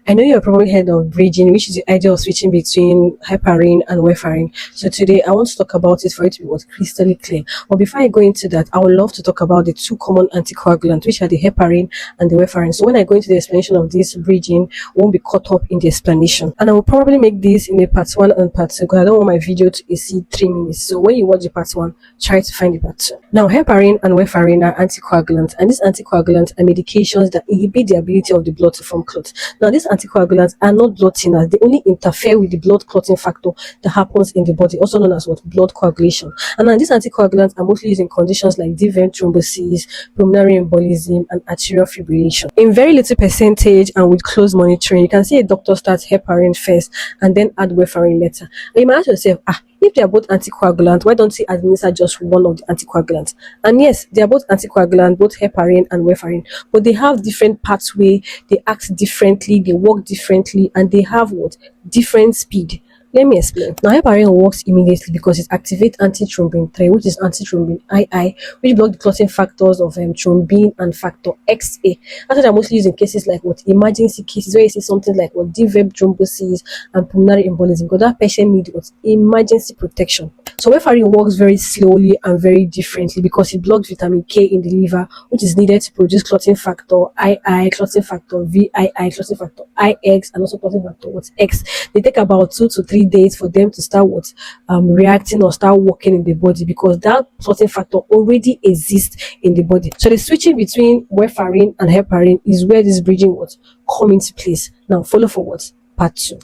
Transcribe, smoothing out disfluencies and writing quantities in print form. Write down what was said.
I know you've probably heard of bridging, which is the idea of switching between heparin and warfarin. So today I want to talk about it for it to be what crystal clear. But before I go into that, I would love to talk about the two common anticoagulants, which are the heparin and the warfarin. So when I go into the explanation of this bridging, I won't be caught up in the explanation. And I will probably make this in a part 1 and part 2 because I don't want my video to exceed 3 minutes. So when you watch the part 1, try to find the part 2. Now, heparin and warfarin are anticoagulants, and these anticoagulants are medications that inhibit the ability of the blood to form clots. Now, these anticoagulants are not blood thinners. They only interfere with the blood clotting factor that happens in the body, also known as what? Blood coagulation. And now these anticoagulants are mostly used in conditions like deep vein thrombosis, pulmonary embolism, and arterial fibrillation. In very little percentage and with close monitoring, you can see a doctor starts heparin first and then add warfarin later. And you might ask yourself, if they are both anticoagulants, why don't they administer just one of the anticoagulants? And yes, they are both anticoagulants, both heparin and warfarin, but they have different pathway, they act differently, they work differently, and they have what? Different speed. Let me explain. Now, heparin works immediately because it activates antithrombin 3, which is antithrombin II, which block the clotting factors of thrombin and factor XA. That's what are mostly used in cases like what? Emergency cases, where you see something like what? Deep vein thrombosis and pulmonary embolism, because that patient needs what? Emergency protection. So warfarin works very slowly and very differently because it blocks vitamin K in the liver, which is needed to produce clotting factor II, clotting factor VII, clotting factor IX, and also clotting factor what? X. They take about 2 to 3 days for them to start what? Reacting or start working in the body, because that clotting factor already exists in the body. So the switching between warfarin and heparin is where this bridging what? Come into place. Now follow for what? Part 2.